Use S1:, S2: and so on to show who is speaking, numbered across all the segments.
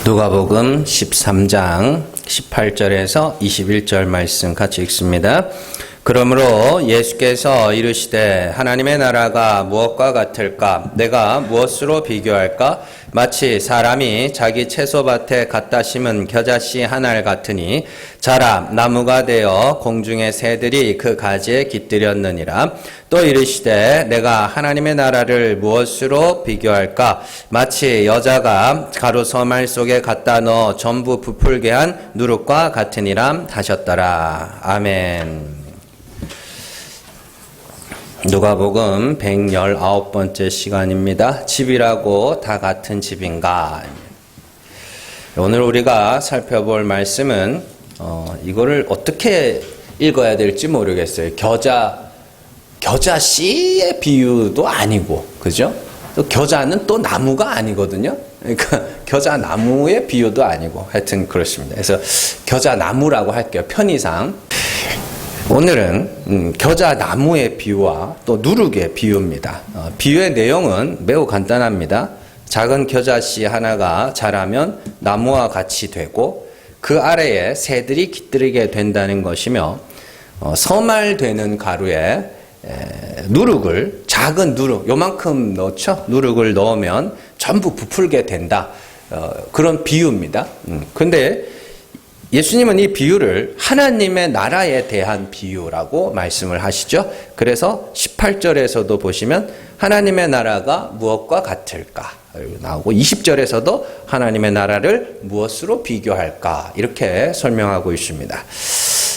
S1: 누가복음 13장 18절에서 21절 말씀 같이 읽습니다. 그러므로 예수께서 이르시되 하나님의 나라가 무엇과 같을까? 내가 무엇으로 비교할까? 마치 사람이 자기 채소밭에 갖다 심은 겨자씨 한 알 같으니 자라 나무가 되어 공중의 새들이 그 가지에 깃들였느니라. 또 이르시되 내가 하나님의 나라를 무엇으로 비교할까? 마치 여자가 가루 서말 속에 갖다 넣어 전부 부풀게 한 누룩과 같으니라 하셨더라. 아멘. 누가복음 119번째 시간입니다. 집이라고 다 같은 집인가? 오늘 우리가 살펴볼 말씀은 이거를 어떻게 읽어야 될지 모르겠어요. 겨자 씨의 비유도 아니고, 그죠? 또 겨자는 또 나무가 아니거든요. 그러니까 겨자 나무의 비유도 아니고, 하여튼 그렇습니다. 그래서 겨자 나무라고 할게요. 편의상. 오늘은 겨자 나무의 비유와 또 누룩의 비유입니다. 비유의 내용은 매우 간단합니다. 작은 겨자씨 하나가 자라면 나무와 같이 되고 그 아래에 새들이 깃들게 된다는 것이며 서말되는 가루에 누룩을, 작은 누룩, 요만큼 넣죠? 누룩을 넣으면 전부 부풀게 된다. 그런 비유입니다. 근데 예수님은 이 비유를 하나님의 나라에 대한 비유라고 말씀을 하시죠. 그래서 18절에서도 보시면 하나님의 나라가 무엇과 같을까 나오고 20절에서도 하나님의 나라를 무엇으로 비교할까 이렇게 설명하고 있습니다.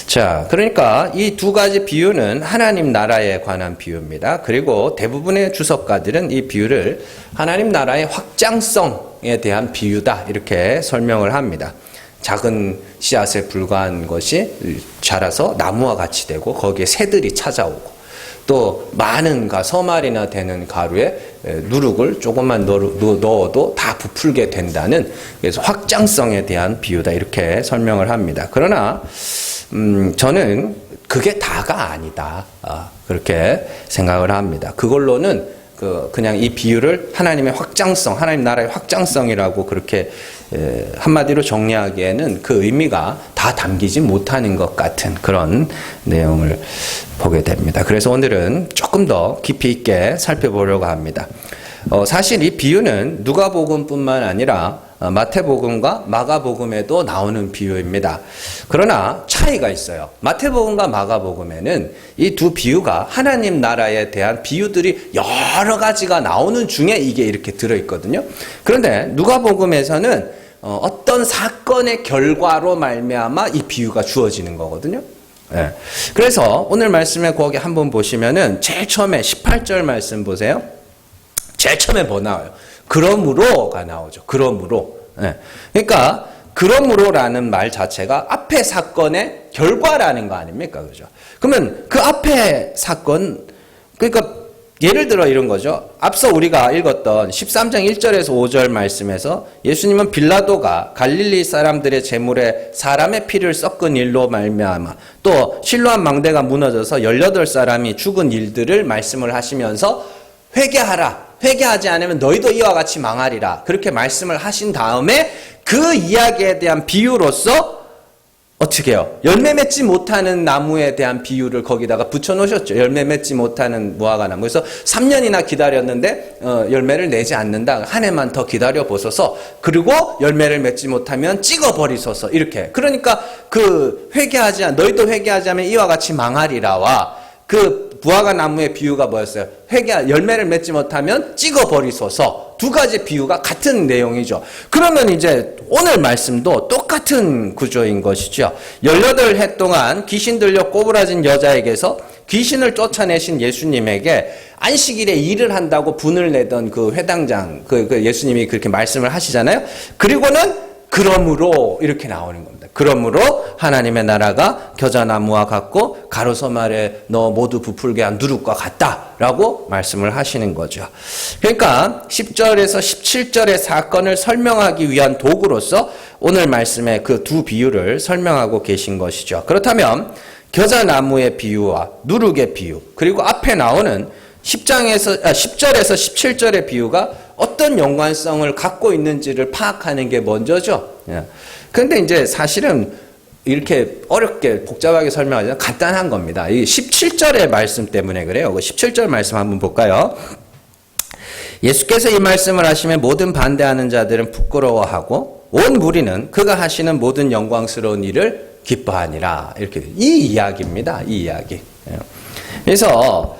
S1: 자, 그러니까 이 두 가지 비유는 하나님 나라에 관한 비유입니다. 그리고 대부분의 주석가들은 이 비유를 하나님 나라의 확장성에 대한 비유다 이렇게 설명을 합니다. 작은 씨앗에 불과한 것이 자라서 나무와 같이 되고 거기에 새들이 찾아오고 또 많은 서말이나 되는 가루에 누룩을 조금만 넣어도 다 부풀게 된다는, 그래서 확장성에 대한 비유다 이렇게 설명을 합니다. 그러나 저는 그게 다가 아니다 그렇게 생각을 합니다. 그걸로는 그냥 이 비유를 하나님의 확장성, 하나님 나라의 확장성이라고 그렇게 한마디로 정리하기에는 그 의미가 다 담기지 못하는 것 같은 그런 내용을 보게 됩니다. 그래서 오늘은 조금 더 깊이 있게 살펴보려고 합니다. 사실 이 비유는 누가복음뿐만 아니라 마태복음과 마가복음에도 나오는 비유입니다. 그러나 차이가 있어요. 마태복음과 마가복음에는 이 두 비유가 하나님 나라에 대한 비유들이 여러 가지가 나오는 중에 이게 이렇게 들어있거든요. 그런데 누가복음에서는 어떤 사건의 결과로 말미암아 이 비유가 주어지는 거거든요. 네. 그래서 오늘 말씀에 거기 한번 보시면은 제일 처음에 18절 말씀 보세요. 제일 처음에 뭐 나와요? 그러므로가 나오죠. 그러므로. 네. 그러니까 그러므로라는 말 자체가 앞의 사건의 결과라는 거 아닙니까? 그죠? 그러면 그 앞의 사건, 그러니까 예를 들어 이런 거죠. 앞서 우리가 읽었던 13장 1절에서 5절 말씀에서 예수님은 빌라도가 갈릴리 사람들의 제물에 사람의 피를 섞은 일로 말미암아 또 실로암 망대가 무너져서 18사람이 죽은 일들을 말씀을 하시면서 회개하라. 회개하지 않으면 너희도 이와 같이 망하리라. 그렇게 말씀을 하신 다음에 그 이야기에 대한 비유로서 어떻게 해요? 열매 맺지 못하는 나무에 대한 비유를 거기다가 붙여놓으셨죠. 열매 맺지 못하는 무화과나무. 그래서 3년이나 기다렸는데 열매를 내지 않는다. 한 해만 더 기다려보소서. 그리고 열매를 맺지 못하면 찍어버리소서. 이렇게. 그러니까 너희도 회개하지 않으면 이와 같이 망하리라와 무화과 나무의 비유가 뭐였어요? 열매를 맺지 못하면 찍어버리소서. 두 가지 비유가 같은 내용이죠. 그러면 이제 오늘 말씀도 똑같은 구조인 것이죠. 18해 동안 귀신 들려 꼬부라진 여자에게서 귀신을 쫓아내신 예수님에게 안식일에 일을 한다고 분을 내던 그 회당장, 예수님이 그렇게 말씀을 하시잖아요. 그리고는 그러므로 이렇게 나오는 겁니다. 그러므로 하나님의 나라가 겨자나무와 같고 가로서말에 넣어 모두 부풀게 한 누룩과 같다라고 말씀을 하시는 거죠. 그러니까 10절에서 17절의 사건을 설명하기 위한 도구로서 오늘 말씀의 그 두 비유를 설명하고 계신 것이죠. 그렇다면 겨자나무의 비유와 누룩의 비유, 그리고 앞에 나오는 10절에서 17절의 비유가 어떤 연관성을 갖고 있는지를 파악하는 게 먼저죠. 그런데 이제 사실은 이렇게 어렵게 복잡하게 설명하자면 간단한 겁니다. 이 17절의 말씀 때문에 그래요. 17절 말씀 한번 볼까요? 예수께서 이 말씀을 하시면 모든 반대하는 자들은 부끄러워하고 온 무리는 그가 하시는 모든 영광스러운 일을 기뻐하니라. 이렇게 이 이야기입니다. 이 이야기. 그래서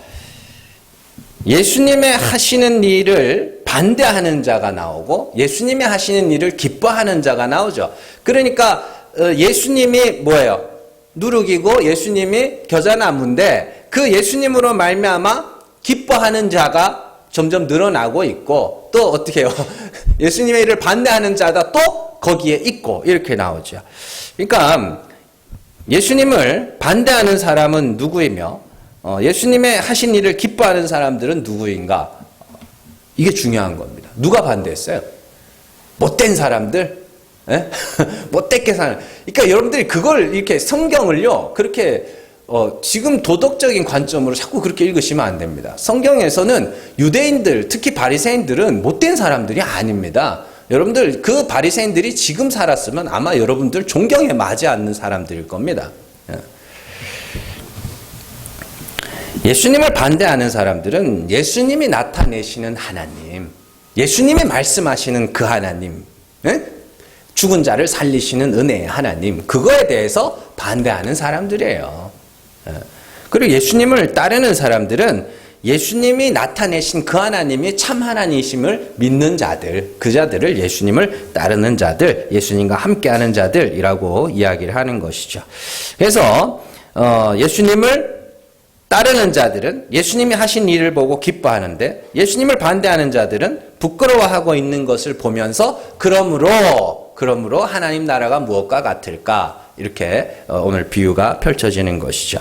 S1: 예수님의 하시는 일을 반대하는 자가 나오고 예수님이 하시는 일을 기뻐하는 자가 나오죠. 그러니까 예수님이 뭐예요? 누룩이고 예수님이 겨자나무인데 그 예수님으로 말미암아 기뻐하는 자가 점점 늘어나고 있고 또 어떻게 해요? 예수님의 일을 반대하는 자가 또 거기에 있고 이렇게 나오죠. 그러니까 예수님을 반대하는 사람은 누구이며 예수님의 하신 일을 기뻐하는 사람들은 누구인가? 이게 중요한 겁니다. 누가 반대했어요? 못된 사람들? 못되게 사는. 그러니까 여러분들이 그걸 이렇게 성경을요, 그렇게 지금 도덕적인 관점으로 자꾸 그렇게 읽으시면 안 됩니다. 성경에서는 유대인들, 특히 바리새인들은 못된 사람들이 아닙니다. 여러분들 그 바리새인들이 지금 살았으면 아마 여러분들 존경에 맞지 않는 사람들일 겁니다. 예수님을 반대하는 사람들은 예수님이 나타내시는 하나님, 예수님이 말씀하시는 그 하나님, 죽은 자를 살리시는 은혜의 하나님, 그거에 대해서 반대하는 사람들이에요. 그리고 예수님을 따르는 사람들은 예수님이 나타내신 그 하나님이 참 하나님이심을 믿는 자들, 그 자들을 예수님을 따르는 자들, 예수님과 함께하는 자들이라고 이야기를 하는 것이죠. 그래서 예수님을 따르는 자들은 예수님이 하신 일을 보고 기뻐하는데 예수님을 반대하는 자들은 부끄러워하고 있는 것을 보면서 그러므로 하나님 나라가 무엇과 같을까? 이렇게 오늘 비유가 펼쳐지는 것이죠.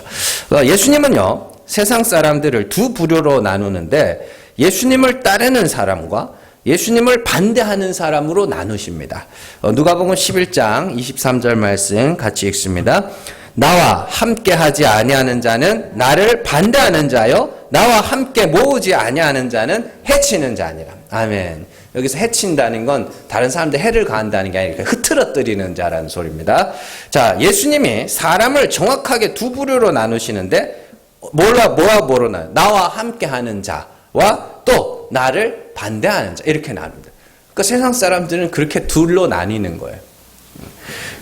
S1: 예수님은요, 세상 사람들을 두 부류로 나누는데 예수님을 따르는 사람과 예수님을 반대하는 사람으로 나누십니다. 누가복음 11장 23절 말씀 같이 읽습니다. 나와 함께하지 아니하는 자는 나를 반대하는 자요, 나와 함께 모으지 아니하는 자는 해치는 자니라. 아멘. 여기서 해친다는 건 다른 사람들 해를 가한다는 게 아니라 흐트러뜨리는 자라는 소리입니다. 자, 예수님이 사람을 정확하게 두 부류로 나누시는데 뭐로 나눠요? 나와 함께하는 자와 또 나를 반대하는 자, 이렇게 나눕니다. 그러니까 세상 사람들은 그렇게 둘로 나뉘는 거예요.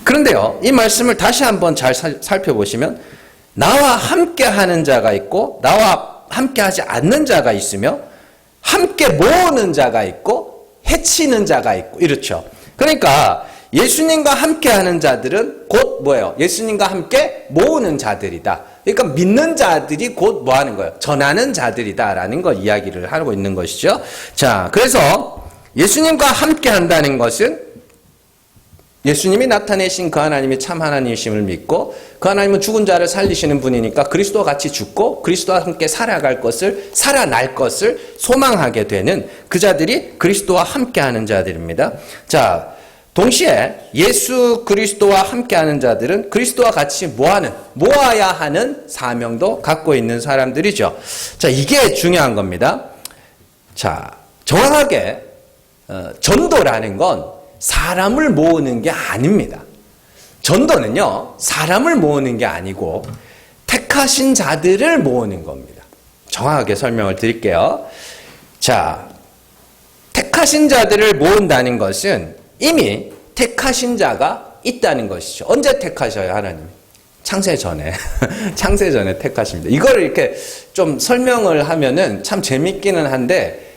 S1: 그런데요, 이 말씀을 다시 한번 잘 살펴보시면 나와 함께하는 자가 있고 나와 함께하지 않는 자가 있으며 함께 모으는 자가 있고 해치는 자가 있고 이렇죠. 그러니까 예수님과 함께하는 자들은 곧 뭐예요? 예수님과 함께 모으는 자들이다. 그러니까 믿는 자들이 곧 뭐 하는 거예요? 전하는 자들이다라는 걸 이야기를 하고 있는 것이죠. 자, 그래서 예수님과 함께 한다는 것은 예수님이 나타내신 그 하나님이 참 하나님이심을 믿고 그 하나님은 죽은 자를 살리시는 분이니까 그리스도와 같이 죽고 그리스도와 함께 살아날 것을 소망하게 되는 그 자들이 그리스도와 함께하는 자들입니다. 자, 동시에 예수 그리스도와 함께하는 자들은 그리스도와 같이 모아야 하는 사명도 갖고 있는 사람들이죠. 자, 이게 중요한 겁니다. 자, 정확하게 전도라는 건 사람을 모으는 게 아닙니다. 전도는요, 사람을 모으는 게 아니고 택하신 자들을 모으는 겁니다. 정확하게 설명을 드릴게요. 자, 택하신 자들을 모은다는 것은 이미 택하신 자가 있다는 것이죠. 언제 택하셔요, 하나님? 창세 전에. 창세 전에 택하십니다. 이걸 이렇게 좀 설명을 하면은 참 재밌기는 한데,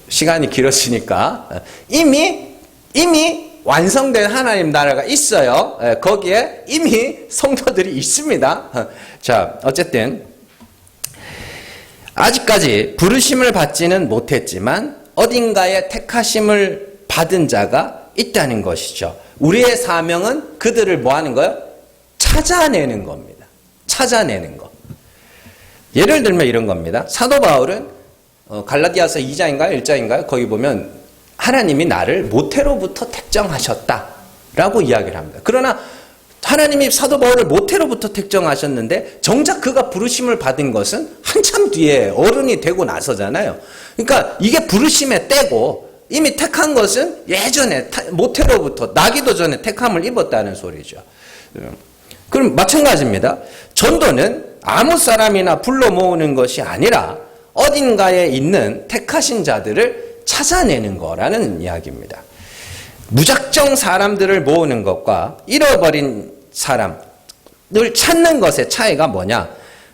S1: 시간이 길어지니까. 이미 완성된 하나님 나라가 있어요. 거기에 이미 성도들이 있습니다. 자, 어쨌든 아직까지 부르심을 받지는 못했지만 어딘가에 택하심을 받은 자가 있다는 것이죠. 우리의 사명은 그들을 뭐 하는 거예요? 찾아내는 겁니다. 찾아내는 것. 예를 들면 이런 겁니다. 사도 바울은 갈라디아서 2장인가요? 1장인가요? 거기 보면 하나님이 나를 모태로부터 택정하셨다라고 이야기를 합니다. 그러나 하나님이 사도 바울을 모태로부터 택정하셨는데 정작 그가 부르심을 받은 것은 한참 뒤에 어른이 되고 나서잖아요. 그러니까 이게 부르심의 때고 이미 택한 것은 예전에 모태로부터 나기도 전에 택함을 입었다는 소리죠. 그럼 마찬가지입니다. 전도는 아무 사람이나 불러 모으는 것이 아니라 어딘가에 있는 택하신 자들을 찾아내는 거라는 이야기입니다. 무작정 사람들을 모으는 것과 잃어버린 사람을 찾는 것의 차이가 뭐냐?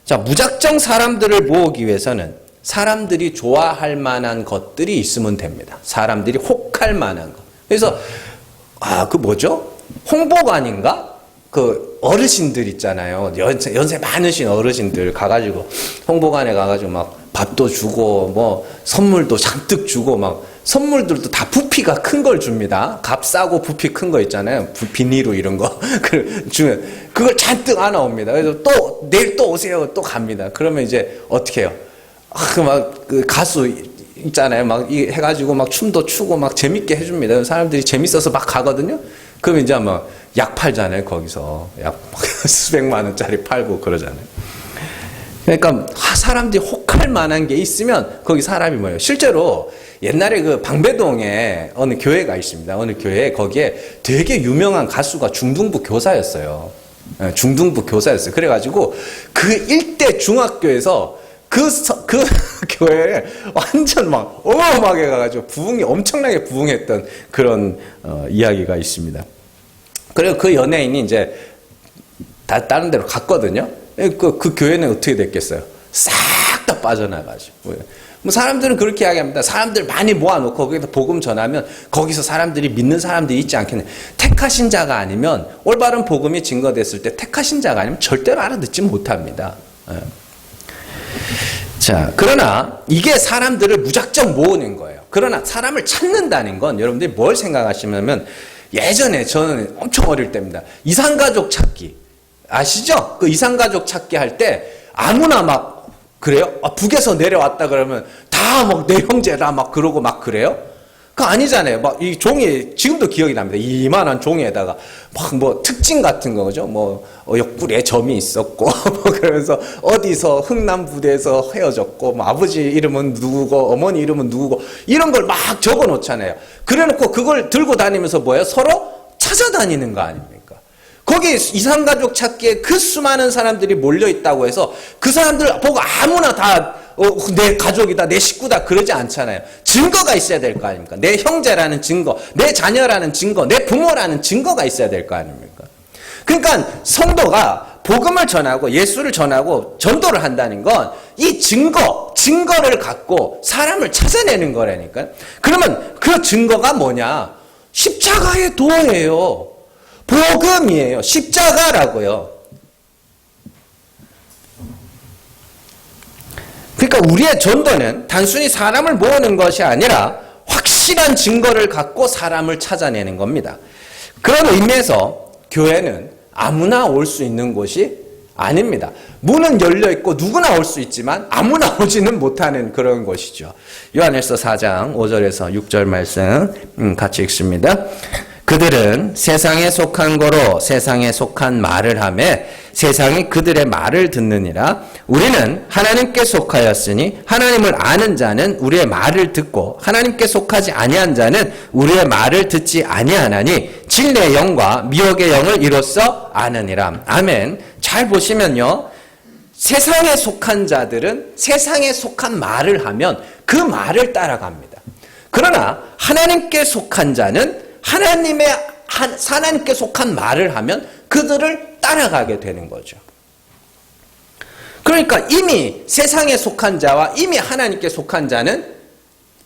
S1: 자, 무작정 사람들을 모으기 위해서는 사람들이 좋아할 만한 것들이 있으면 됩니다. 사람들이 혹할 만한 것. 그래서 그 뭐죠? 홍보관인가? 그 어르신들 있잖아요. 연세 많으신 어르신들 가가지고 홍보관에 가가지고 막 밥도 주고 뭐 선물도 잔뜩 주고 막 선물들도 다 부피가 큰 걸 줍니다. 값 싸고 부피 큰 거 있잖아요. 비닐로 이런 거. 주면 그걸 잔뜩 안아옵니다. 그래서 또 내일 또 오세요. 또 갑니다. 그러면 이제 어떻게 해요? 그 가수 있잖아요. 막 해가지고 막 춤도 추고 막 재밌게 해줍니다. 사람들이 재밌어서 막 가거든요. 그럼 이제 막 약 팔잖아요. 거기서 약 수백만 원짜리 팔고 그러잖아요. 그러니까 사람들이 혹할 만한 게 있으면 거기 사람이 뭐예요? 실제로 옛날에 그 방배동에 어느 교회가 있습니다. 어느 교회에 거기에 되게 유명한 가수가 중등부 교사였어요. 중등부 교사였어요. 그래가지고 그 일대 중학교에서 그 교회에 완전 막 어마어마하게 가가지고 엄청나게 부흥했던 그런 이야기가 있습니다. 그리고 그 연예인이 이제 다른 데로 갔거든요. 그 교회는 어떻게 됐겠어요? 싹 다 빠져나가지고. 뭐 사람들은 그렇게 이야기합니다. 사람들 많이 모아놓고 거기서 복음 전하면 거기서 사람들이 믿는 사람들이 있지 않겠냐. 택하신 자가 아니면 올바른 복음이 증거됐을 때 택하신 자가 아니면 절대로 알아듣지 못합니다. 자, 그러나 이게 사람들을 무작정 모으는 거예요. 그러나 사람을 찾는다는 건 여러분들이 뭘 생각하시냐면 예전에 저는 엄청 어릴 때입니다. 이산가족 찾기. 아시죠? 그 이산가족 찾기 할 때 아무나 막 그래요? 북에서 내려왔다 그러면 다 막 내 형제라 막 그러고 막 그래요? 그거 아니잖아요. 막 이 종이 지금도 기억이 납니다. 이만한 종이에다가 막 뭐 특징 같은 거죠. 뭐 옆구리에 점이 있었고 뭐 그러면서 어디서 흥남 부대에서 헤어졌고 뭐 아버지 이름은 누구고 어머니 이름은 누구고 이런 걸 막 적어 놓잖아요. 그래놓고 그걸 들고 다니면서 뭐예요? 서로 찾아다니는 거 아닙니까? 거기 이산가족 찾기에 그 수많은 사람들이 몰려 있다고 해서 그 사람들 보고 아무나 다 내 가족이다, 내 식구다 그러지 않잖아요. 증거가 있어야 될 거 아닙니까? 내 형제라는 증거, 내 자녀라는 증거, 내 부모라는 증거가 있어야 될 거 아닙니까? 그러니까 성도가 복음을 전하고 예수를 전하고 전도를 한다는 건 이 증거를 갖고 사람을 찾아내는 거라니까요. 그러면 그 증거가 뭐냐? 십자가의 도예요. 복음이에요. 십자가라고요. 그러니까 우리의 전도는 단순히 사람을 모으는 것이 아니라 확실한 증거를 갖고 사람을 찾아내는 겁니다. 그런 의미에서 교회는 아무나 올 수 있는 곳이 아닙니다. 문은 열려 있고 누구나 올 수 있지만 아무나 오지는 못하는 그런 곳이죠. 요한일서 4장 5절에서 6절 말씀 같이 읽습니다. 그들은 세상에 속한 거로 세상에 속한 말을 하매 세상이 그들의 말을 듣느니라. 우리는 하나님께 속하였으니 하나님을 아는 자는 우리의 말을 듣고 하나님께 속하지 아니한 자는 우리의 말을 듣지 아니하나니 진리의 영과 미혹의 영을 이로써 아느니라. 아멘. 잘 보시면요. 세상에 속한 자들은 세상에 속한 말을 하면 그 말을 따라갑니다. 그러나 하나님께 속한 자는 하나님께 속한 말을 하면 그들을 따라가게 되는 거죠. 그러니까 이미 세상에 속한 자와 이미 하나님께 속한 자는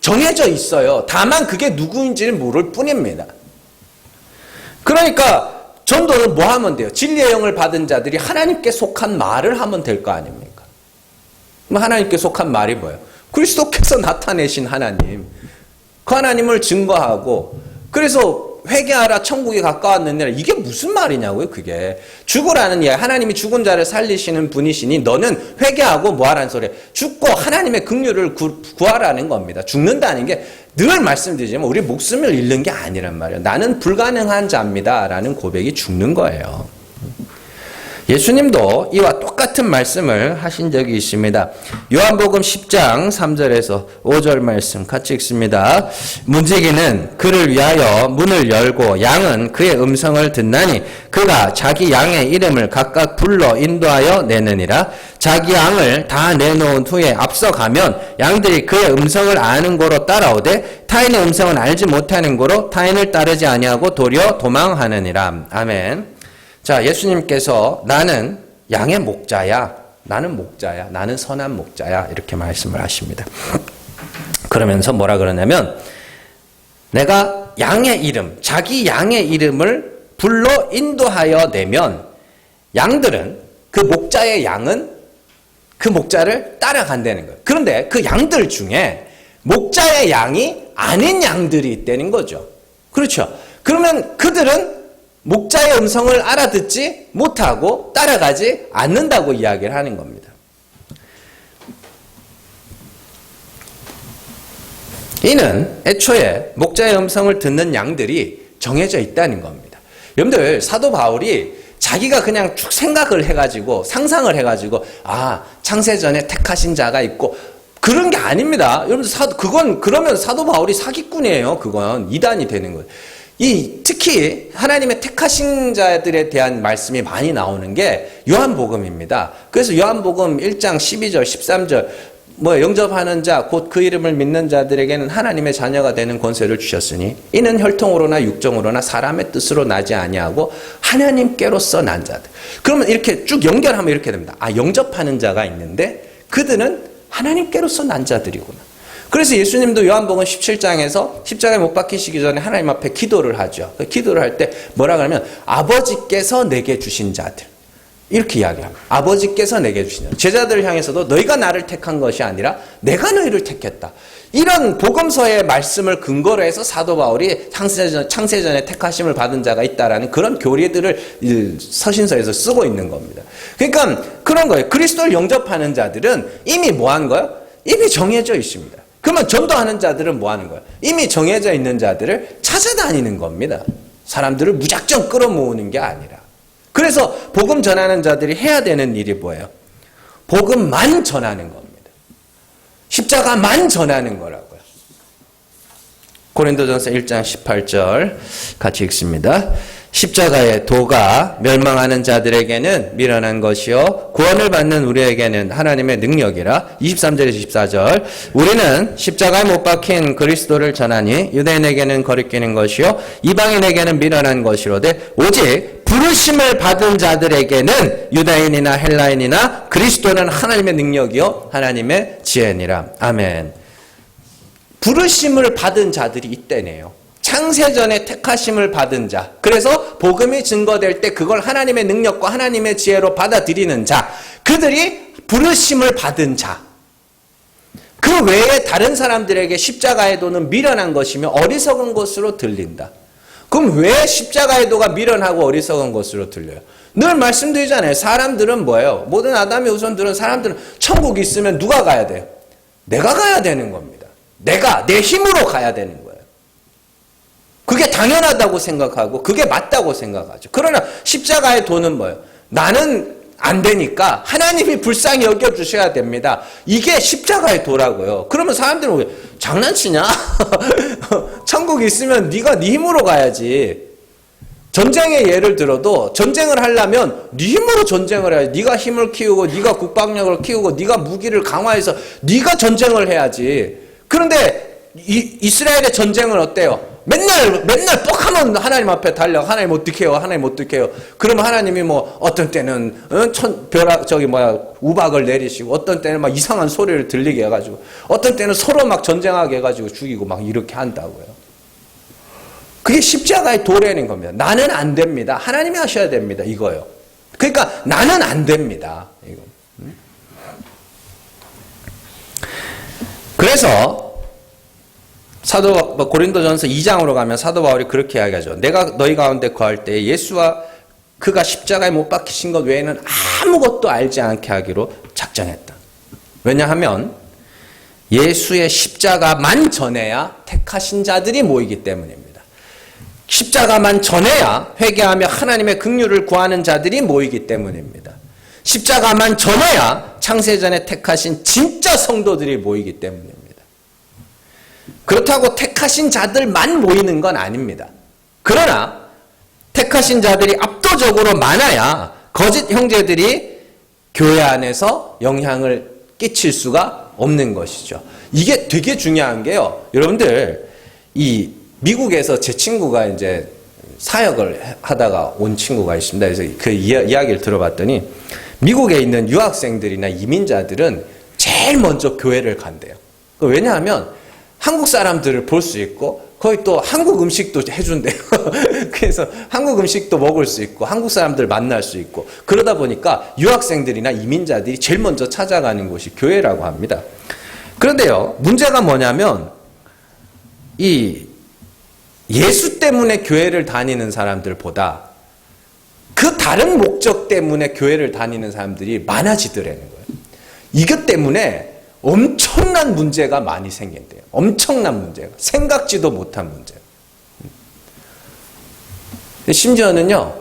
S1: 정해져 있어요. 다만 그게 누구인지를 모를 뿐입니다. 그러니까 전도는 뭐 하면 돼요? 진리의 영을 받은 자들이 하나님께 속한 말을 하면 될 거 아닙니까? 그럼 하나님께 속한 말이 뭐예요? 그리스도께서 나타내신 하나님. 그 하나님을 증거하고 그래서 회개하라 천국이 가까웠느니라. 이게 무슨 말이냐고요 그게. 죽으라는 이야기. 하나님이 죽은 자를 살리시는 분이시니 너는 회개하고 뭐하라는 소리예요. 죽고 하나님의 긍휼을 구하라는 겁니다. 죽는다는 게 늘 말씀드리지만 우리 목숨을 잃는 게 아니란 말이에요. 나는 불가능한 자입니다 라는 고백이 죽는 거예요. 예수님도 이와 똑같은 말씀을 하신 적이 있습니다. 요한복음 10장 3절에서 5절 말씀 같이 읽습니다. 문지기는 그를 위하여 문을 열고 양은 그의 음성을 듣나니 그가 자기 양의 이름을 각각 불러 인도하여 내느니라. 자기 양을 다 내놓은 후에 앞서가면 양들이 그의 음성을 아는 고로 따라오되 타인의 음성은 알지 못하는 고로 타인을 따르지 아니하고 도리어 도망하느니라. 아멘. 자, 예수님께서 나는 양의 목자야. 나는 목자야. 나는 선한 목자야. 이렇게 말씀을 하십니다. 그러면서 뭐라 그러냐면 내가 양의 이름, 자기 양의 이름을 불러 인도하여 내면 양들은 그 목자의 양은 그 목자를 따라간다는 거예요. 그런데 그 양들 중에 목자의 양이 아닌 양들이 있다는 거죠. 그렇죠. 그러면 그들은 목자의 음성을 알아듣지 못하고 따라가지 않는다고 이야기를 하는 겁니다. 이는 애초에 목자의 음성을 듣는 양들이 정해져 있다는 겁니다. 여러분들, 사도 바울이 자기가 그냥 쭉 생각을 해가지고 상상을 해가지고 창세전에 택하신 자가 있고 그런 게 아닙니다. 여러분들, 그러면 사도 바울이 사기꾼이에요. 그건 이단이 되는 거예요. 특히 하나님의 택하신 자들에 대한 말씀이 많이 나오는 게 요한복음입니다. 그래서 요한복음 1장 12절, 13절 영접하는 자, 곧 그 이름을 믿는 자들에게는 하나님의 자녀가 되는 권세를 주셨으니 이는 혈통으로나 육정으로나 사람의 뜻으로 나지 아니하고 하나님께로서 난 자들. 그러면 이렇게 쭉 연결하면 이렇게 됩니다. 영접하는 자가 있는데 그들은 하나님께로서 난 자들이구나. 그래서 예수님도 요한복음 17장에서 십자가에 못 박히시기 전에 하나님 앞에 기도를 하죠. 기도를 할 때 뭐라 그러면 아버지께서 내게 주신 자들. 이렇게 이야기합니다. 아버지께서 내게 주신 자들. 제자들을 향해서도 너희가 나를 택한 것이 아니라 내가 너희를 택했다. 이런 복음서의 말씀을 근거로 해서 사도 바울이 창세전에 택하심을 받은 자가 있다라는 그런 교리들을 서신서에서 쓰고 있는 겁니다. 그러니까 그런 거예요. 그리스도를 영접하는 자들은 이미 뭐 하는 거예요? 이미 정해져 있습니다. 그러면 전도하는 자들은 뭐 하는 거예요? 이미 정해져 있는 자들을 찾아다니는 겁니다. 사람들을 무작정 끌어모으는 게 아니라. 그래서 복음 전하는 자들이 해야 되는 일이 뭐예요? 복음만 전하는 겁니다. 십자가만 전하는 거라고요. 고린도전서 1장 18절 같이 읽습니다. 십자가의 도가 멸망하는 자들에게는 미련한 것이요 구원을 받는 우리에게는 하나님의 능력이라. 23절에서 24절 우리는 십자가에 못 박힌 그리스도를 전하니 유대인에게는 거리끼는 것이요 이방인에게는 미련한 것이로되 오직 부르심을 받은 자들에게는 유다인이나 헬라인이나 그리스도는 하나님의 능력이요 하나님의 지혜니라. 아멘. 부르심을 받은 자들이 있다네요. 창세전에 택하심을 받은 자. 그래서 복음이 증거될 때 그걸 하나님의 능력과 하나님의 지혜로 받아들이는 자. 그들이 부르심을 받은 자. 그 외에 다른 사람들에게 십자가의 도는 미련한 것이며 어리석은 것으로 들린다. 그럼 왜 십자가의 도가 미련하고 어리석은 것으로 들려요? 늘 말씀드리잖아요. 사람들은 뭐예요? 모든 아담의 후손들은 사람들은 천국 있으면 누가 가야 돼요? 내가 가야 되는 겁니다. 내가 내 힘으로 가야 되는 거예요. 그게 당연하다고 생각하고 그게 맞다고 생각하죠. 그러나 십자가의 도는 뭐예요? 나는 안 되니까 하나님이 불쌍히 여겨주셔야 됩니다. 이게 십자가의 도라고요. 그러면 사람들은 왜 장난치냐? 천국 있으면 네가 네 힘으로 가야지. 전쟁의 예를 들어도 전쟁을 하려면 네 힘으로 전쟁을 해야지. 네가 힘을 키우고 네가 국방력을 키우고 네가 무기를 강화해서 네가 전쟁을 해야지. 그런데 이스라엘의 전쟁은 어때요? 맨날 뻑하면 하나님 앞에 달려. 하나님 어떻게 해요? 하나님 어떻게 해요? 그러면 하나님이 뭐 어떤 때는 우박을 내리시고 어떤 때는 막 이상한 소리를 들리게 해가지고 어떤 때는 서로 막 전쟁하게 해가지고 죽이고 막 이렇게 한다고요. 그게 십자가의 도라는 겁니다. 나는 안 됩니다. 하나님이 하셔야 됩니다. 이거요. 그러니까 나는 안 됩니다. 이거. 그래서 고린도전서 2장으로 가면 사도 바울이 그렇게 이야기하죠. 내가 너희 가운데 거할 때 예수와 그가 십자가에 못 박히신 것 외에는 아무것도 알지 않게 하기로 작정했다. 왜냐하면 예수의 십자가만 전해야 택하신 자들이 모이기 때문입니다. 십자가만 전해야 회개하며 하나님의 긍휼을 구하는 자들이 모이기 때문입니다. 십자가만 전해야 창세전에 택하신 진짜 성도들이 모이기 때문입니다. 그렇다고 택하신 자들만 모이는 건 아닙니다. 그러나 택하신 자들이 압도적으로 많아야 거짓 형제들이 교회 안에서 영향을 끼칠 수가 없는 것이죠. 이게 되게 중요한 게요. 여러분들, 이 미국에서 제 친구가 이제 사역을 하다가 온 친구가 있습니다. 그래서 그 이야기를 들어봤더니 미국에 있는 유학생들이나 이민자들은 제일 먼저 교회를 간대요. 왜냐하면 한국 사람들을 볼 수 있고 거기 또 한국 음식도 해준대요. 그래서 한국 음식도 먹을 수 있고 한국 사람들 만날 수 있고 그러다 보니까 유학생들이나 이민자들이 제일 먼저 찾아가는 곳이 교회라고 합니다. 그런데요, 문제가 뭐냐면 이 예수 때문에 교회를 다니는 사람들보다 그 다른 목적 때문에 교회를 다니는 사람들이 많아지더라는 거예요. 이것 때문에 엄청난 문제가 많이 생긴대요. 엄청난 문제가. 생각지도 못한 문제. 심지어는요,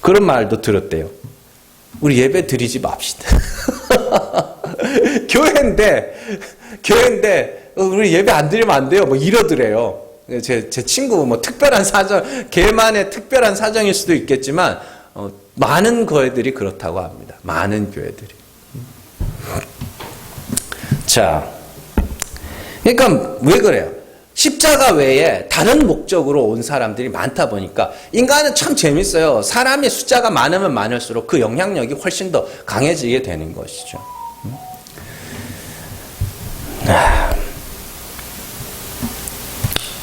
S1: 그런 말도 들었대요. 우리 예배 드리지 맙시다. 교회인데, 우리 예배 안 드리면 안 돼요. 뭐 이러더래요. 제 친구, 뭐 특별한 사정, 걔만의 특별한 사정일 수도 있겠지만, 많은 교회들이 그렇다고 합니다. 많은 교회들이. 자, 그러니까 왜 그래요? 십자가 외에 다른 목적으로 온 사람들이 많다 보니까 인간은 참 재밌어요. 사람의 숫자가 많으면 많을수록 그 영향력이 훨씬 더 강해지게 되는 것이죠.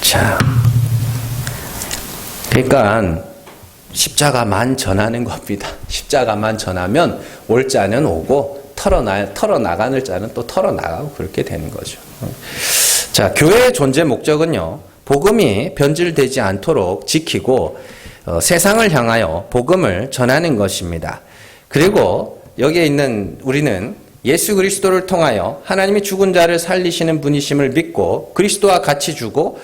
S1: 자, 그러니까 십자가만 전하는 겁니다. 십자가만 전하면 올 자는 오고 털어나가는 자는 또 털어나가고 그렇게 되는 거죠. 자, 교회의 존재 목적은요, 복음이 변질되지 않도록 지키고 세상을 향하여 복음을 전하는 것입니다. 그리고 여기에 있는 우리는 예수 그리스도를 통하여 하나님이 죽은 자를 살리시는 분이심을 믿고 그리스도와 같이 죽고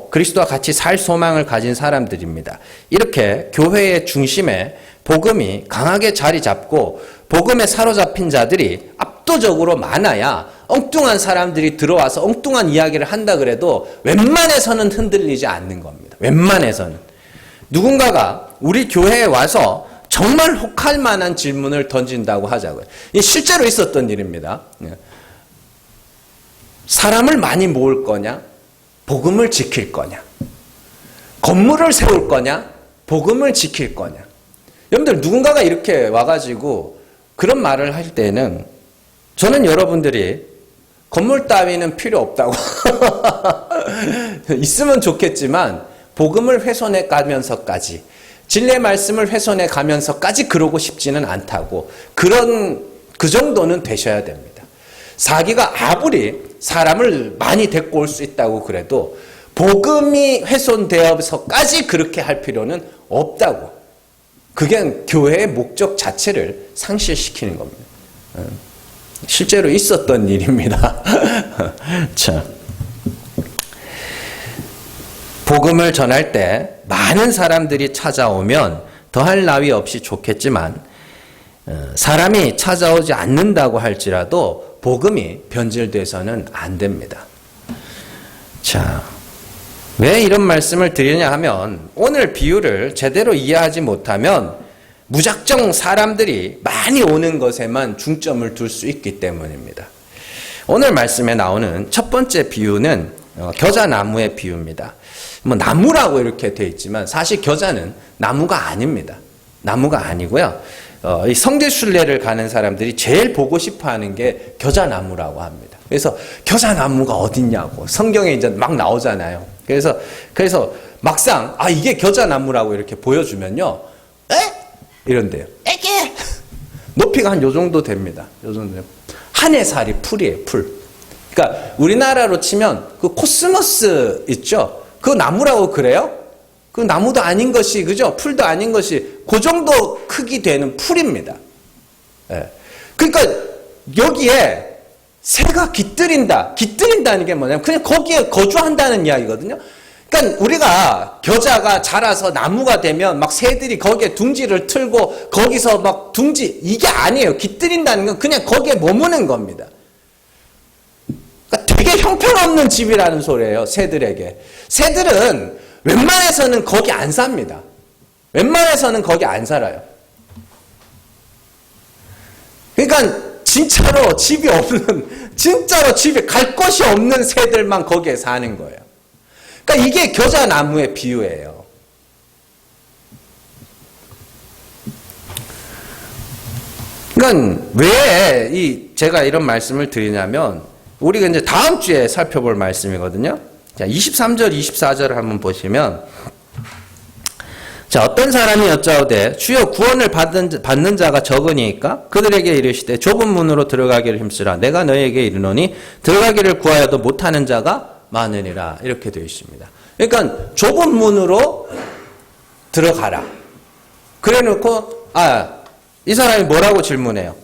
S1: 그리스도와 같이 살 소망을 가진 사람들입니다. 이렇게 교회의 중심에 복음이 강하게 자리 잡고 복음에 사로잡힌 자들이 압도적으로 많아야 엉뚱한 사람들이 들어와서 엉뚱한 이야기를 한다 그래도 웬만해서는 흔들리지 않는 겁니다. 웬만해서는. 누군가가 우리 교회에 와서 정말 혹할 만한 질문을 던진다고 하자고요. 이 실제로 있었던 일입니다. 사람을 많이 모을 거냐? 복음을 지킬 거냐? 건물을 세울 거냐? 복음을 지킬 거냐? 여러분들, 누군가가 이렇게 와가지고 그런 말을 할 때는 저는 여러분들이 건물 따위는 필요 없다고 있으면 좋겠지만 복음을 훼손해 가면서까지 진리의 말씀을 훼손해 가면서까지 그러고 싶지는 않다고, 그 정도는 되셔야 됩니다. 사기가 아무리 사람을 많이 데리고 올 수 있다고 그래도 복음이 훼손되어서까지 그렇게 할 필요는 없다고. 그게 교회의 목적 자체를 상실시키는 겁니다. 실제로 있었던 일입니다. 자, 복음을 전할 때 많은 사람들이 찾아오면 더할 나위 없이 좋겠지만 사람이 찾아오지 않는다고 할지라도 복음이 변질돼서는 안 됩니다. 자, 왜 이런 말씀을 드리냐 하면 오늘 비유를 제대로 이해하지 못하면 무작정 사람들이 많이 오는 것에만 중점을 둘 수 있기 때문입니다. 오늘 말씀에 나오는 첫 번째 비유는 겨자나무의 비유입니다. 뭐 나무라고 이렇게 되어 있지만 사실 겨자는 나무가 아닙니다. 나무가 아니고요. 이 성지순례를 가는 사람들이 제일 보고 싶어하는 게 겨자나무라고 합니다. 그래서 겨자나무가 어딨냐고 성경에 이제 막 나오잖아요. 그래서 막상 이게 겨자나무라고 이렇게 보여주면요, 이런데요. 에게 높이가 한 요 정도 됩니다. 요 정도. 한 해살이 풀이에요, 풀. 그러니까 우리나라로 치면 그 코스모스 있죠? 그 나무라고 그래요? 그 나무도 아닌 것이, 그죠? 풀도 아닌 것이 그 정도 크기 되는 풀입니다. 예. 그러니까 여기에 새가 깃들인다는 게 뭐냐면 그냥 거기에 거주한다는 이야기거든요. 그러니까 우리가 겨자가 자라서 나무가 되면 막 새들이 거기에 둥지를 틀고 거기서 막 이게 아니에요. 깃들인다는 건 그냥 거기에 머무는 겁니다. 그러니까 되게 형편없는 집이라는 소리예요. 새들에게. 새들은 웬만해서는 거기 안 삽니다. 웬만해서는 거기 안 살아요. 그러니까 진짜로 집이 갈 곳이 없는 새들만 거기에 사는 거예요. 그러니까 이게 겨자나무의 비유예요. 그러니까 왜 제가 이런 말씀을 드리냐면 우리가 이제 다음 주에 살펴볼 말씀이거든요. 자, 23절, 24절을 한번 보시면 자, 어떤 사람이 여짜오되 주여 구원을 받는 자가 적으니까 그들에게 이르시되 좁은 문으로 들어가기를 힘쓰라. 내가 너에게 이르노니 들어가기를 구하여도 못하는 자가 많으니라. 이렇게 되어 있습니다. 그러니까 좁은 문으로 들어가라. 그래 놓고 이 사람이 뭐라고 질문해요?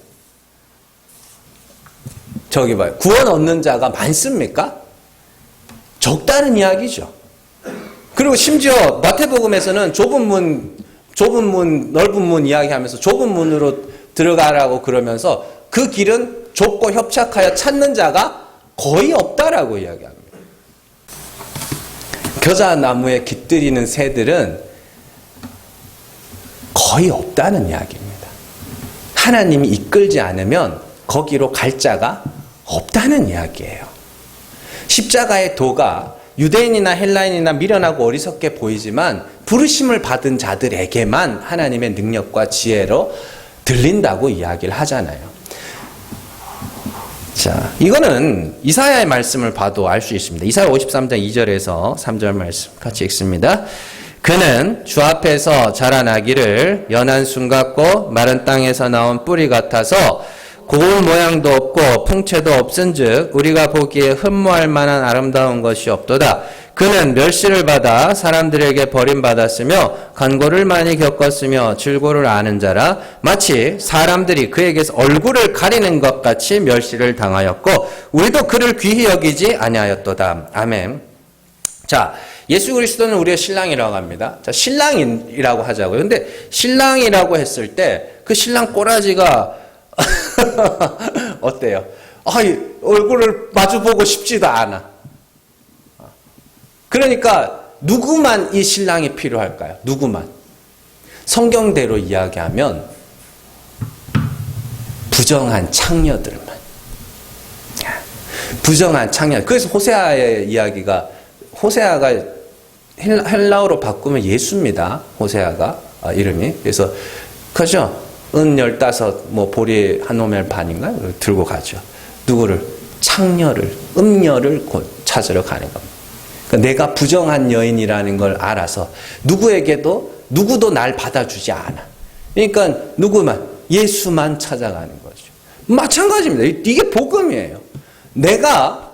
S1: 저기 봐요. 구원 얻는 자가 많습니까? 적다는 이야기죠. 그리고 심지어 마태복음에서는 좁은 문, 넓은 문 이야기하면서 좁은 문으로 들어가라고 그러면서 그 길은 좁고 협착하여 찾는 자가 거의 없다라고 이야기합니다. 겨자나무에 깃들이는 새들은 거의 없다는 이야기입니다. 하나님이 이끌지 않으면 거기로 갈 자가 없다는 이야기예요. 십자가의 도가 유대인이나 헬라인이나 미련하고 어리석게 보이지만 부르심을 받은 자들에게만 하나님의 능력과 지혜로 들린다고 이야기를 하잖아요. 자, 이거는 이사야의 말씀을 봐도 알 수 있습니다. 이사야 53장 2절에서 3절 말씀 같이 읽습니다. 그는 주 앞에서 자라나기를 연한 순 같고 마른 땅에서 나온 뿌리 같아서 고운 모양도 없고 풍채도 없은즉 우리가 보기에 흠모할 만한 아름다운 것이 없도다. 그는 멸시를 받아 사람들에게 버림받았으며 간고를 많이 겪었으며 질고를 아는 자라 마치 사람들이 그에게서 얼굴을 가리는 것 같이 멸시를 당하였고 우리도 그를 귀히 여기지 아니하였도다. 아멘. 자, 예수 그리스도는 우리의 신랑이라고 합니다. 자, 신랑이라고 하자고요. 근데 신랑이라고 했을 때 그 신랑 꼬라지가 어때요? 얼굴을 마주보고 싶지도 않아. 그러니까 누구만 이 신랑이 필요할까요? 누구만? 성경대로 이야기하면 부정한 창녀들만. 부정한 창녀. 그래서 호세아의 이야기가 호세아가 헬라어로 바꾸면 예수입니다. 호세아가 이름이. 그래서 그죠? 은 15, 보리 한 오멜 반인가? 들고 가죠. 누구를? 창녀를, 음녀를 찾으러 가는 겁니다. 그러니까 내가 부정한 여인이라는 걸 알아서 누구도 날 받아주지 않아. 그러니까 누구만? 예수만 찾아가는 거죠. 마찬가지입니다. 이게 복음이에요. 내가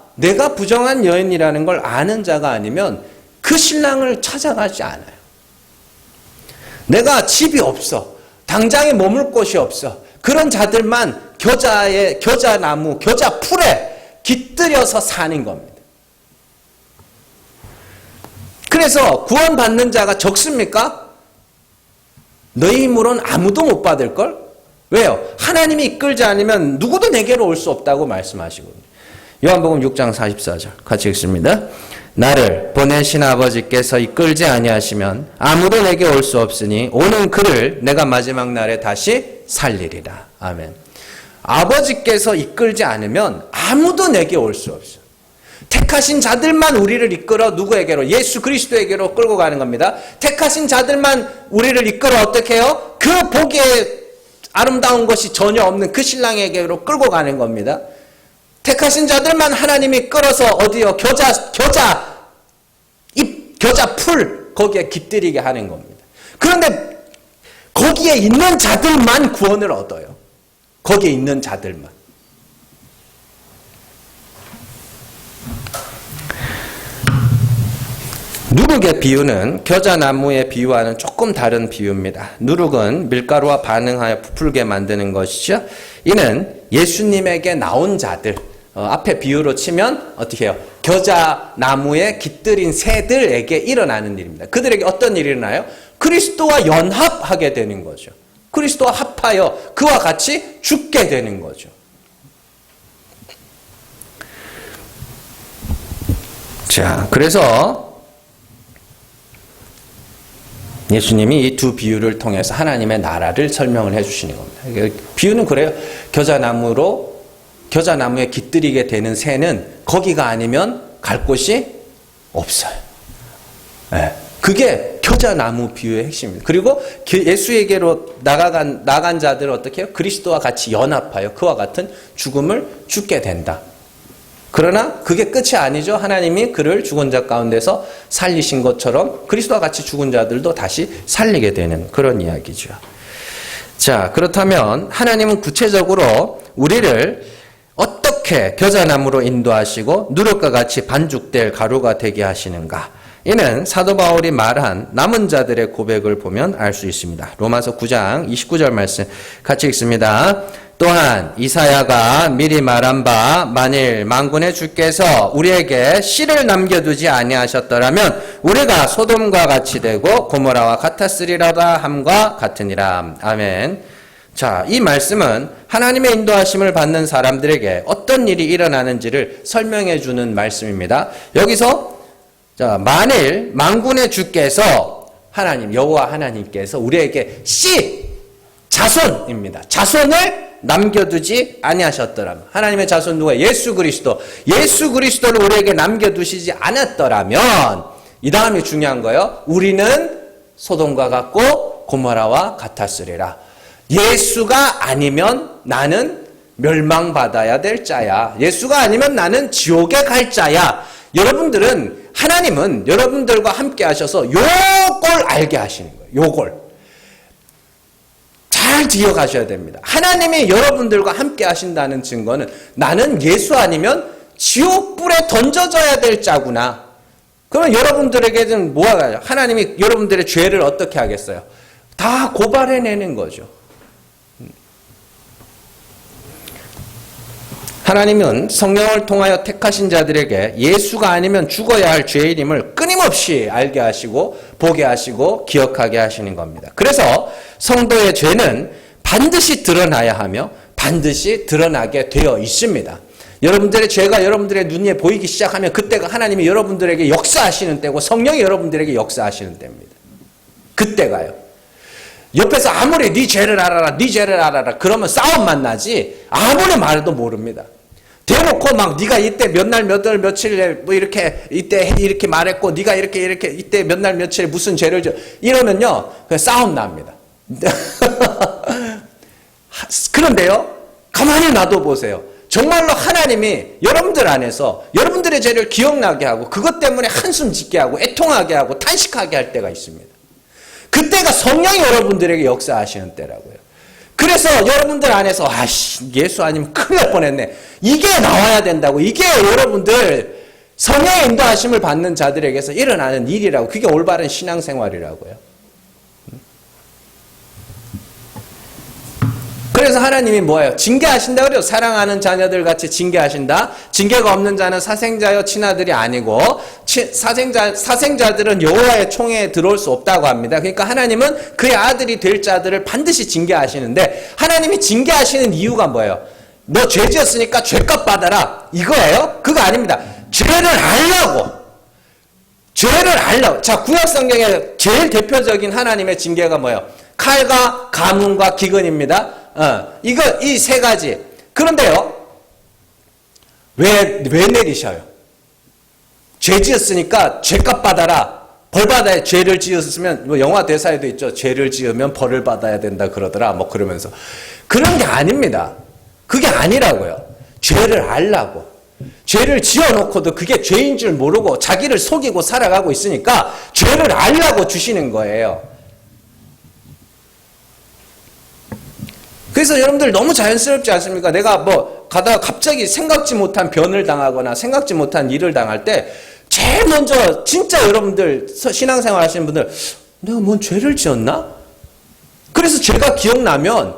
S1: 부정한 여인이라는 걸 아는 자가 아니면 그 신랑을 찾아가지 않아요. 내가 집이 없어. 당장에 머물 곳이 없어. 그런 자들만 겨자나무, 겨자풀에 깃들여서 사는 겁니다. 그래서 구원받는 자가 적습니까? 너희 힘으로는 아무도 못 받을걸? 왜요? 하나님이 이끌지 않으면 누구도 내게로 올 수 없다고 말씀하시거든요. 요한복음 6장 44절 같이 읽습니다. 나를 보내신 아버지께서 이끌지 아니하시면 아무도 내게 올 수 없으니 오는 그를 내가 마지막 날에 다시 살리리라. 아멘. 아버지께서 이끌지 않으면 아무도 내게 올 수 없어요. 택하신 자들만 우리를 이끌어 누구에게로? 예수 그리스도에게로 끌고 가는 겁니다. 택하신 자들만 우리를 이끌어 어떻게 해요? 그 보기에 아름다운 것이 전혀 없는 그 신랑에게로 끌고 가는 겁니다. 택하신 자들만 하나님이 끌어서 어디요? 겨자 풀 거기에 깃들이게 하는 겁니다. 그런데 거기에 있는 자들만 구원을 얻어요. 거기에 있는 자들만. 누룩의 비유는 겨자나무의 비유와는 조금 다른 비유입니다. 누룩은 밀가루와 반응하여 부풀게 만드는 것이죠. 이는 예수님에게 나온 자들, 앞에 비유로 치면 어떻게 해요? 겨자 나무에 깃들인 새들에게 일어나는 일입니다. 그들에게 어떤 일이 일어나요? 그리스도와 연합하게 되는 거죠. 그리스도와 합하여 그와 같이 죽게 되는 거죠. 자, 그래서 예수님이 이 두 비유를 통해서 하나님의 나라를 설명을 해주시는 겁니다. 비유는 그래요. 겨자나무에 깃들이게 되는 새는 거기가 아니면 갈 곳이 없어요. 네. 그게 겨자나무 비유의 핵심입니다. 그리고 예수에게로 나간 자들은 어떻게 해요? 그리스도와 같이 연합하여 그와 같은 죽음을 죽게 된다. 그러나 그게 끝이 아니죠. 하나님이 그를 죽은 자 가운데서 살리신 것처럼 그리스도와 같이 죽은 자들도 다시 살리게 되는 그런 이야기죠. 자, 그렇다면 하나님은 구체적으로 우리를 어떻게 겨자나무로 인도하시고 누룩과 같이 반죽될 가루가 되게 하시는가? 이는 사도 바울이 말한 남은 자들의 고백을 보면 알 수 있습니다. 로마서 9장 29절 말씀 같이 읽습니다. 또한 이사야가 미리 말한 바 만일 만군의 주께서 우리에게 씨를 남겨두지 아니하셨더라면 우리가 소돔과 같이 되고 고모라와 같았으리라다 함과 같으니라. 아멘. 자, 이 말씀은 하나님의 인도하심을 받는 사람들에게 어떤 일이 일어나는지를 설명해 주는 말씀입니다. 여기서 자, 만일 만군의 주께서 하나님 여호와 하나님께서 우리에게 씨 자손입니다. 자손을 남겨두지 아니하셨더라면 하나님의 자손 누구예요? 예수 그리스도. 예수 그리스도를 우리에게 남겨두시지 않았더라면 이 다음이 중요한 거예요. 우리는 소돔과 같고 고모라와 같았으리라. 예수가 아니면 나는 멸망받아야 될 자야. 예수가 아니면 나는 지옥에 갈 자야. 여러분들은 하나님은 여러분들과 함께 하셔서 요걸 알게 하시는 거예요. 요걸. 잘 기억하셔야 됩니다. 하나님이 여러분들과 함께 하신다는 증거는 나는 예수 아니면 지옥불에 던져져야 될 자구나. 그러면 여러분들에게는 뭐가 하나님이 여러분들의 죄를 어떻게 하겠어요? 다 고발해내는 거죠. 하나님은 성령을 통하여 택하신 자들에게 예수가 아니면 죽어야 할 죄인임을 끊임없이 알게 하시고 보게 하시고 기억하게 하시는 겁니다. 그래서 성도의 죄는 반드시 드러나야 하며 반드시 드러나게 되어 있습니다. 여러분들의 죄가 여러분들의 눈에 보이기 시작하면 그때가 하나님이 여러분들에게 역사하시는 때고 성령이 여러분들에게 역사하시는 때입니다. 그때가요. 옆에서 아무리 네 죄를 알아라, 네 죄를 알아라 그러면 싸움만 나지 아무리 말해도 모릅니다. 대놓고 막 네가 이때 몇 날 몇 월 며칠에 뭐 이렇게 이때 이렇게 말했고 네가 이렇게 이때 몇 날 며칠에 무슨 죄를 져 이러면요 그냥 싸움 납니다. 그런데요 가만히 놔둬 보세요. 정말로 하나님이 여러분들 안에서 여러분들의 죄를 기억나게 하고 그것 때문에 한숨 짓게 하고 애통하게 하고 탄식하게 할 때가 있습니다. 그때가 성령이 여러분들에게 역사하시는 때라고요. 그래서 여러분들 안에서 예수 아니면 큰일 날 뻔했네. 이게 나와야 된다고. 이게 여러분들 성령의 인도하심을 받는 자들에게서 일어나는 일이라고. 그게 올바른 신앙생활이라고요. 그래서 하나님이 뭐예요? 징계하신다 그래요. 사랑하는 자녀들 같이 징계하신다. 징계가 없는 자는 사생자여 친아들이 아니고 사생자들은 여호와의 총회에 들어올 수 없다고 합니다. 그러니까 하나님은 그의 아들이 될 자들을 반드시 징계하시는데 하나님이 징계하시는 이유가 뭐예요? 너 죄 지었으니까 죄값 받아라. 이거예요? 그거 아닙니다. 죄를 알라고. 자, 구약성경의 제일 대표적인 하나님의 징계가 뭐예요? 칼과 가뭄과 기근입니다. 이 세 가지. 그런데요, 왜 내리셔요? 죄 지었으니까 죄값 받아라. 벌 받아야 죄를 지었으면, 뭐 영화 대사에도 있죠. 죄를 지으면 벌을 받아야 된다 그러더라. 뭐 그러면서. 그런 게 아닙니다. 그게 아니라고요. 죄를 알라고. 죄를 지어놓고도 그게 죄인 줄 모르고 자기를 속이고 살아가고 있으니까 죄를 알라고 주시는 거예요. 그래서 여러분들 너무 자연스럽지 않습니까? 내가 뭐 가다가 갑자기 생각지 못한 변을 당하거나 생각지 못한 일을 당할 때 제일 먼저 진짜 여러분들 신앙생활 하시는 분들 내가 뭔 죄를 지었나? 그래서 죄가 기억나면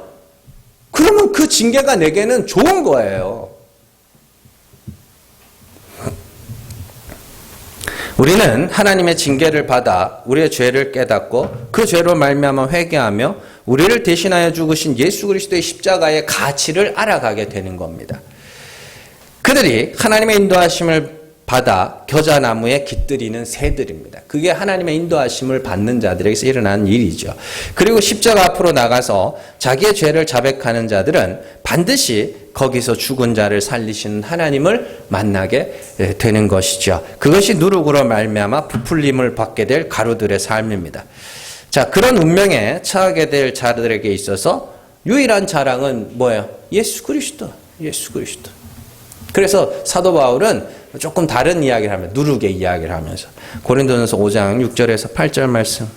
S1: 그러면 그 징계가 내게는 좋은 거예요. 우리는 하나님의 징계를 받아 우리의 죄를 깨닫고 그 죄로 말미암아 회개하며 우리를 대신하여 죽으신 예수 그리스도의 십자가의 가치를 알아가게 되는 겁니다. 그들이 하나님의 인도하심을 받아 겨자나무에 깃들이는 새들입니다. 그게 하나님의 인도하심을 받는 자들에게서 일어나는 일이죠. 그리고 십자가 앞으로 나가서 자기의 죄를 자백하는 자들은 반드시 거기서 죽은 자를 살리시는 하나님을 만나게 되는 것이죠. 그것이 누룩으로 말미암아 부풀림을 받게 될 가루들의 삶입니다. 자, 그런 운명에 처하게 될 자들에게 있어서 유일한 자랑은 뭐예요? 예수 그리스도. 예수 그리스도. 그래서 사도 바울은 조금 다른 이야기를 하면 누룩의 이야기를 하면서 고린도전서 5장 6절에서 8절 말씀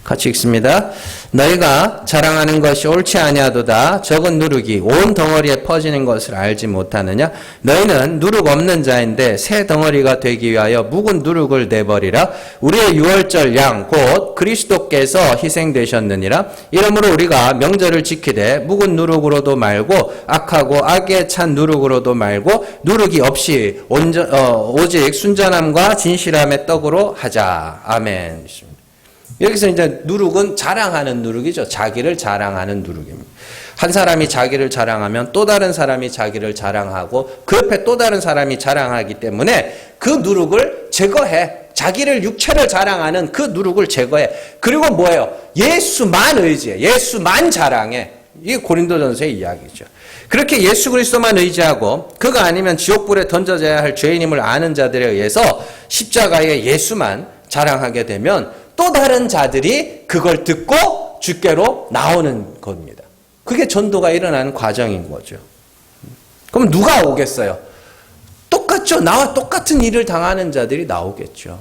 S1: 같이 읽습니다. 너희가 자랑하는 것이 옳지 아니하도다. 적은 누룩이 온 덩어리에 퍼지는 것을 알지 못하느냐? 너희는 누룩 없는 자인데 새 덩어리가 되기 위하여 묵은 누룩을 내버리라. 우리의 유월절 양 곧 그리스도께서 희생되셨느니라. 이러므로 우리가 명절을 지키되 묵은 누룩으로도 말고 악하고 악에 찬 누룩으로도 말고 누룩이 없이 오직 순전함과 진실함의 떡으로 하자. 아멘. 여기서 이제 누룩은 자랑하는 누룩이죠. 자기를 자랑하는 누룩입니다. 한 사람이 자기를 자랑하면 또 다른 사람이 자기를 자랑하고 그 옆에 또 다른 사람이 자랑하기 때문에 그 누룩을 제거해. 자기를 육체를 자랑하는 그 누룩을 제거해. 그리고 뭐예요? 예수만 의지해. 예수만 자랑해. 이게 고린도전서의 이야기죠. 그렇게 예수 그리스도만 의지하고 그가 아니면 지옥불에 던져져야 할 죄인임을 아는 자들에 의해서 십자가의 예수만 자랑하게 되면 또 다른 자들이 그걸 듣고 주께로 나오는 겁니다. 그게 전도가 일어나는 과정인 거죠. 그럼 누가 오겠어요? 똑같죠. 나와 똑같은 일을 당하는 자들이 나오겠죠.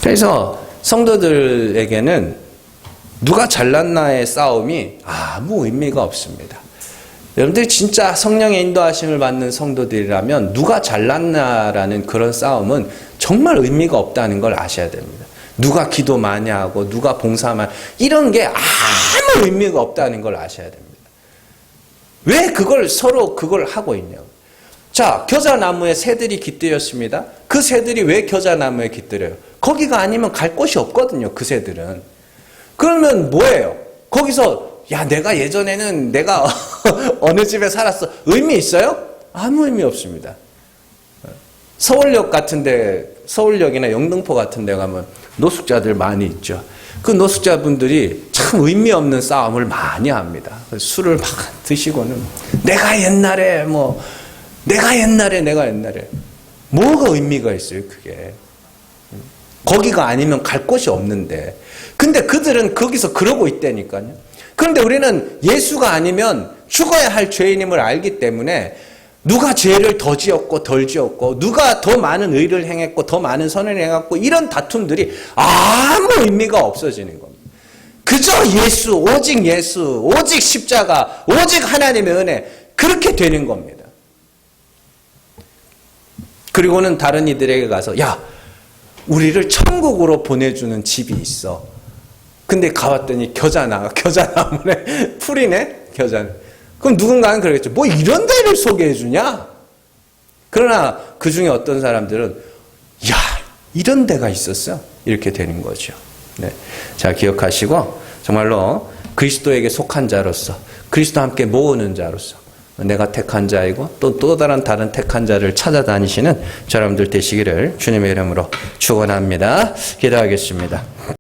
S1: 그래서 성도들에게는 누가 잘났나의 싸움이 아무 의미가 없습니다. 여러분들이 진짜 성령의 인도하심을 받는 성도들이라면 누가 잘났나라는 그런 싸움은 정말 의미가 없다는 걸 아셔야 됩니다. 누가 기도 많이 하고 누가 봉사 많이 이런 게 아무 의미가 없다는 걸 아셔야 됩니다. 왜 그걸 서로 그걸 하고 있냐고. 자, 겨자나무에 새들이 깃들였습니다. 그 새들이 왜 겨자나무에 깃들여요? 거기가 아니면 갈 곳이 없거든요. 그 새들은. 그러면 뭐예요? 거기서 야, 내가 예전에는 내가 어느 집에 살았어. 의미 있어요? 아무 의미 없습니다. 서울역 같은데, 서울역이나 영등포 같은 데 가면 노숙자들 많이 있죠. 그 노숙자분들이 참 의미 없는 싸움을 많이 합니다. 술을 막 드시고는 내가 옛날에 뭐가 의미가 있어요, 그게. 거기가 아니면 갈 곳이 없는데. 근데 그들은 거기서 그러고 있다니까요. 그런데 우리는 예수가 아니면 죽어야 할 죄인임을 알기 때문에 누가 죄를 더 지었고 덜 지었고 누가 더 많은 의를 행했고 더 많은 선을 행했고 이런 다툼들이 아무 의미가 없어지는 겁니다. 그저 예수, 오직 십자가, 오직 하나님의 은혜 그렇게 되는 겁니다. 그리고는 다른 이들에게 가서 야, 우리를 천국으로 보내주는 집이 있어. 근데 가봤더니 겨자나무네 풀이네 겨자네. 그럼 누군가는 그러겠죠. 뭐 이런 데를 소개해 주냐? 그러나 그 중에 어떤 사람들은 야, 이런 데가 있었어. 이렇게 되는 거죠. 네. 자, 기억하시고 정말로 그리스도에게 속한 자로서 그리스도와 함께 모으는 자로서 내가 택한 자이고 또 다른 택한 자를 찾아다니시는 여러분들 되시기를 주님의 이름으로 축원합니다. 기도하겠습니다.